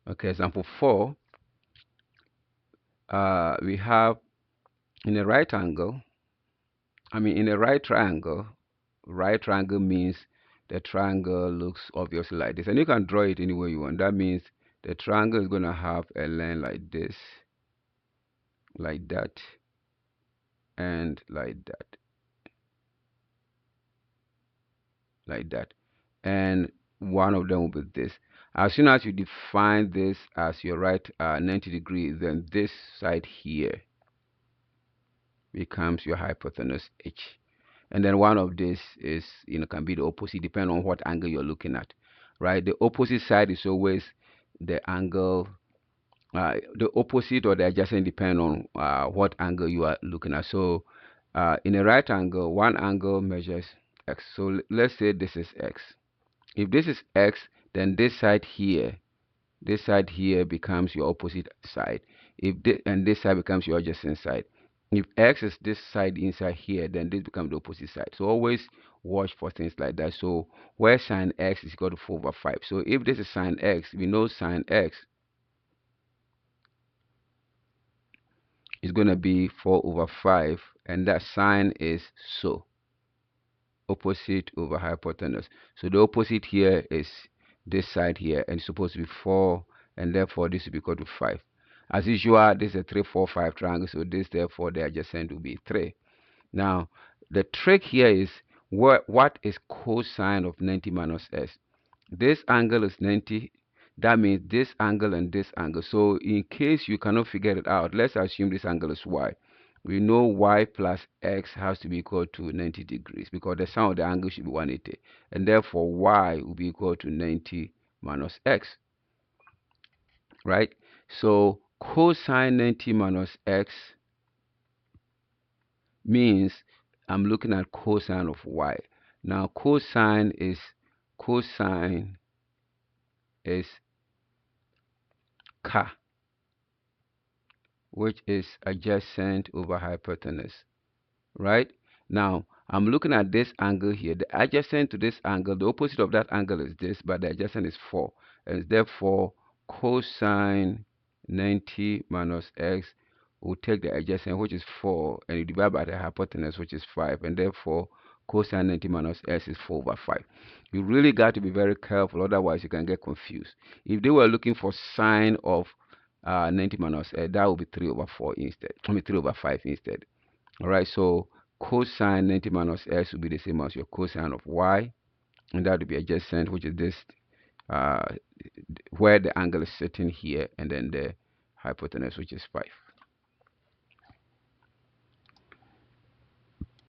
Okay, example 4. We have in a right angle, in a right triangle means the triangle looks obviously like this. And you can draw it any way you want. That means the triangle is going to have a line like this, like that, and like that, like that. And one of them will be this. As soon as you define this as your right 90 degrees, then this side here becomes your hypotenuse H. And then one of this is, can be the opposite, depending on what angle you're looking at, right? The opposite side is always the angle, the opposite or the adjacent, depending on what angle you are looking at. So in a right angle, one angle measures x. So let's say this is x. If this is x, then this side here becomes your opposite side. And this side becomes your adjacent side. If x is this side inside here, then this becomes the opposite side. So always watch for things like that. So where sine x is equal to 4/5. So if this is sine x, we know sine x is going to be 4/5, and that sine is so opposite over hypotenuse. So the opposite here is this side here, and it's supposed to be 4, and therefore this will be equal to 5. As usual, this is a 3, 4, 5 triangle, so this, therefore, the adjacent will be 3. Now, the trick here is what is cosine of 90 minus s? This angle is 90. That means this angle and this angle. So in case you cannot figure it out, let's assume this angle is y. We know y plus x has to be equal to 90 degrees because the sum of the angle should be 180. And therefore, y will be equal to 90 minus x, right? So cosine 90 minus x means I'm looking at cosine of y. Now cosine is k, which is adjacent over hypotenuse, right? Now I'm looking at this angle here. The adjacent to this angle, the opposite of that angle is this, but the adjacent is 4, and therefore cosine 90 minus x will take the adjacent, which is 4, and you divide by the hypotenuse, which is 5, and therefore cosine 90 minus s is 4/5. You really got to be very careful, otherwise you can get confused. If they were looking for sine of 90 minus that will be 3/4 instead. 3/5 instead. All right, so cosine 90 minus s will be the same as your cosine of y, and that will be adjacent, which is this, uh, where the angle is sitting here, and then the hypotenuse, which is 5.